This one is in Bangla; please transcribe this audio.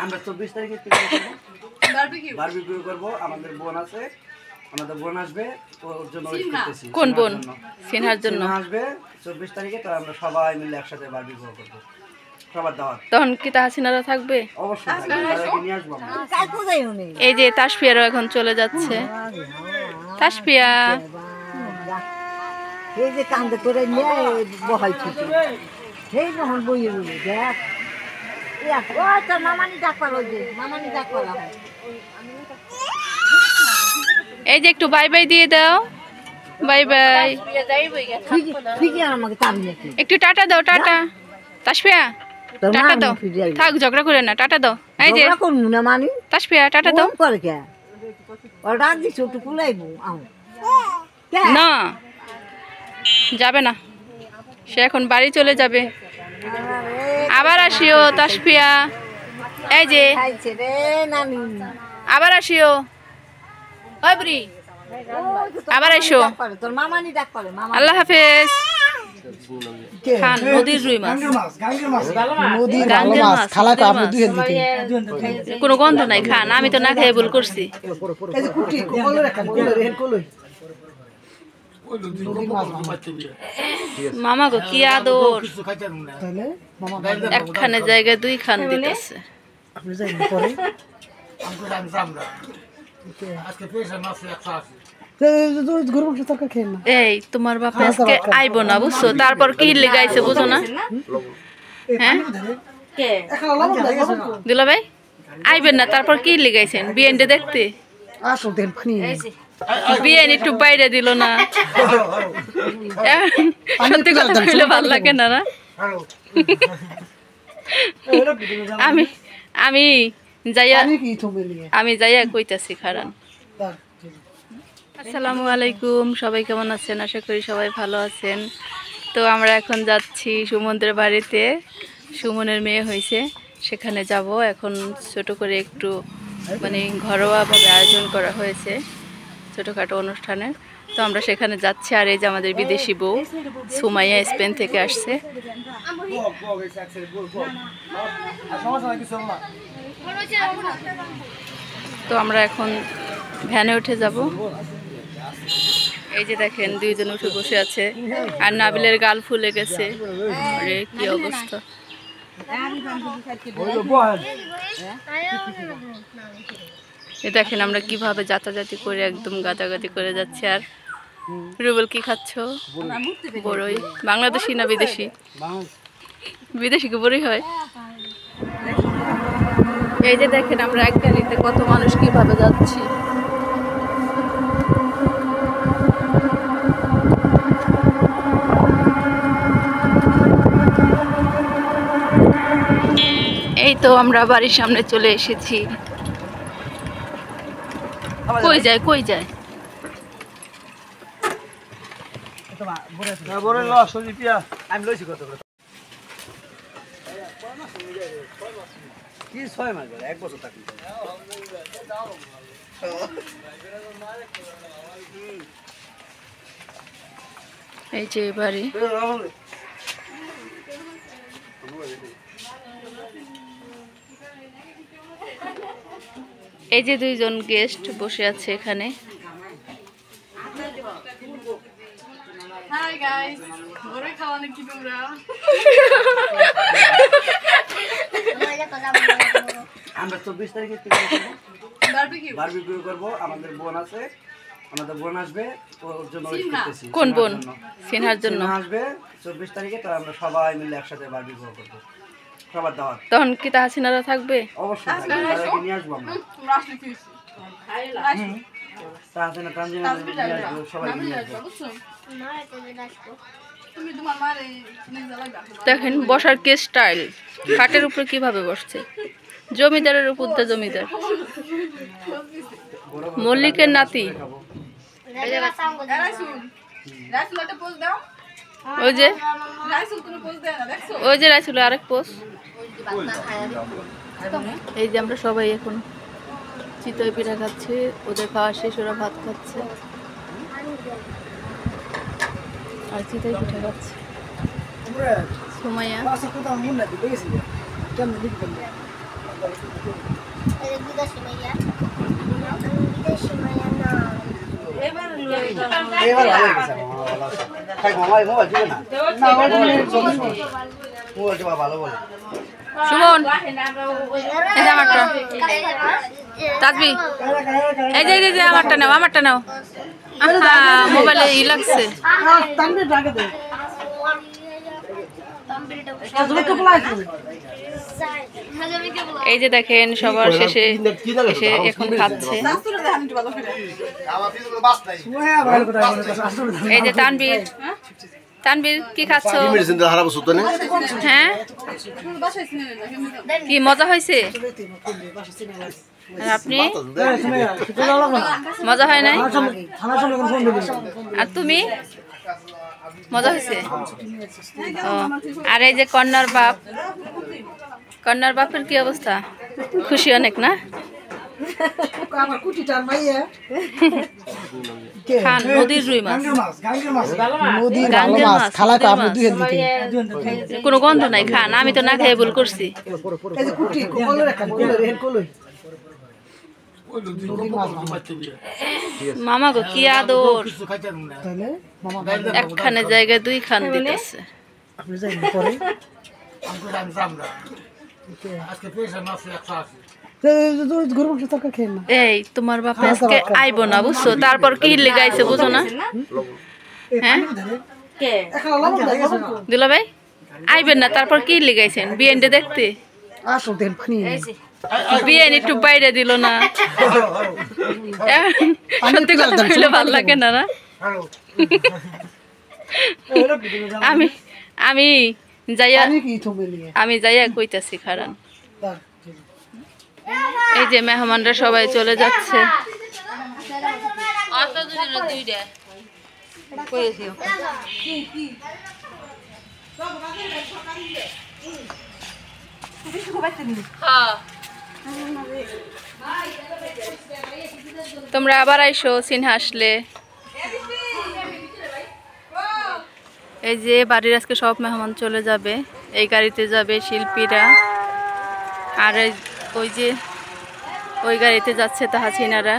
আমরা 24 তারিখে বারবিকিউ করব। আমাদের বোন আছে, আমাদের বোন আসবে, ওর জন্য ওয়েট করতেছি। কোন বোন? সিনহার জন্য আসবে 24 তারিখে। তো আমরা সবাই মিলে একসাথে বারবিকিউ করব। সবার দাওয়াত। তখন কি তাহসিনারা থাকবে? অবশ্যই থাকবে, তাদেরকে নিয়ে আসবো আমরা। এই যে তাসফিয়ারও এখন চলে যাচ্ছে। তাসফিয়া এই যে কান্দে করে নিয়ে বহাই ছুটি সেই যখন বইয়ে বলি দেখ তো মামানি ডাক পালো, যে মামানি ডাক পালা হয়। এই যে একটু বাই বাই দিয়ে দাও। Bye bye. ঠিকই আমাকে তাবি নাকি একটু টাটা দাও। টাটা তাসফিয়া, টাটা দাও। থাক, ঝগড়া করে না, টাটা দাও। এই যে করবো না মানি তাসফিয়া, টাটা দাও। করে কে ওর ডাক দিচ্ছ একটু কুলাইবো না, যাবে না, সে এখন বাড়ি চলে যাবে। আবার আসিও তাসফিয়া। এই যে আবার আসিও। ওই বুড়ি, আবার আসো। তোর মামানি ডাক পারে। আল্লাহ হাফেজ। খান নদীর রুই মাছ, গাঙ্গের মাছ, কোনো গন্ধ নাই। খান, আমি তো না খেয়ে ভুল করছি। মামা গো কি আদর, একখানে জায়গায় দুই খান দিতেছে। এই তোমার বাপে আজকে আইব না, বুঝছো? তারপর কি লেগাইছে বুঝো না? হ্যাঁ দুলা ভাই আইবেন না, তারপর কি লেগাইছেন? বিএনডি দেখতে বিএন একটু বাইরে দিল না। সত্যি কথা বললে ভালো লাগে না। আমি আমি যাইয়া কইতাছি খারান। আসসালামু আলাইকুম, সবাই কেমন আছেন? আশা করি সবাই ভালো আছেন। তো আমরা এখন যাচ্ছি সুমনদের বাড়িতে। সুমনের মেয়ে হয়েছে, সেখানে যাব। এখন ছোট করে একটু মানে ঘরোয়াভাবে আয়োজন করা হয়েছে, ছোটোখাটো অনুষ্ঠানে। তো আমরা সেখানে যাচ্ছি। আর এই যে আমাদের বিদেশি বউ সুমাইয়া স্পেন থেকে আসছে। তো আমরা এখন ভ্যানে উঠে যাব। এই যে দেখেন দুইজন উঠে বসে আছে, আর নাবিলের গাল ফুলে গেছে। আরে কি অবস্থা! এই দেখেন আমরা কিভাবে যাতাযাতি করে একদম গাদাগাদি করে যাচ্ছি। আর রুবেল কি খাচ্ছ? বড়ই। বাংলাদেশি না বিদেশি? বিদেশি কি বড়ই হয়? এই যে দেখেন আমরা এক গাড়িতে কত মানুষ কিভাবে যাচ্ছি। এই তো আমরা বাড়ির সামনে চলে এসেছি। কই যায় কই যায়? আমি লইছি কত কি 6 মাস ধরে 1 বছর থাকি। এই যে বাড়ি। এই যে দুইজন গেস্ট বসে আছে এখানে। Hi guys, বড়ই খাওয়ানো কি তোমরা? আমরা 24 তারিখে বারবিকিউ করব। আমাদের বোন আছে, আমাদের বোন আসবে, ওর জন্য ওয়েট করতেছি। কোন বোন? সিনহার জন্য আসবে 24 তারিখে। তো আমরা সবাই মিলে একসাথে বারবিকিউ করব। সবার দাওয়াত। তখন কি তাহসিনারা থাকবে? অবশ্যই থাকবে, তাদেরকে নিয়ে আসবো আমরা। তাহসিনা তানজিনা নিয়ে আসবো, সবাই নিয়ে আসবো। দেখেন বসার কি স্টাইল, খাটের উপরে কিভাবে বসছে। জমিদারের উপর দা জমিদার, মল্লিকের নাতি। ওই যে রাইসুল আরেক পোস্ট। এই যে আমরা সবাই এখন চিতই পিঠা খাচ্ছি, ওদের খাওয়া শেষ, ওরা ভাত খাচ্ছে আর চিতই পিঠা খাচ্ছে। সুমাইয়া এবার ভালো হয়েছে খাই মোবাইল দিবে না মোবাইল তো ভালো বলে সুমন এই যে আমারটা তাজবি এই যে আমারটা নাও আহা মোবাইলে ই লাগছে এই যে দেখেন সবার শেষে এসে এখন খাচ্ছে এই যে তানবীর কি খাচ্ছ হ্যাঁ কি মজা হয়েছে আর আপনি মজা হয় নাই আর তুমি মজা হয়েছে আর এই যে কন্যার বাপের কি অবস্থা খুশি অনেক না খান নদীর রুই মাছ কোনো গন্ধ নাই খান আমি তো না খেয়ে ভুল করছি মামা গো কি আদর একখানে জায়গায় দুই খান দিতেছে এই তোমার বাপে আজকে আইবো না বুঝছো তারপর কি লেগাইছে বুঝো না হ্যাঁ দিলা ভাই আইবেন না তারপর কি লেগাইছেন বিএনডি দেখতে বিএন একটু বাইরে দিল না সত্যি কথা বললে ভালো লাগে না না আমি যাইয়া কইতাছি খারান এই যে মেহমানরা সবাই চলে যাচ্ছে তোমরা আবার আইসো সিনহা আসলে এই যে বাড়ির আজকে সব মেহমান চলে যাবে এই গাড়িতে যাবে শিল্পীরা আর ওই যে ওই গাড়িতে যাচ্ছে তাহাসিনারা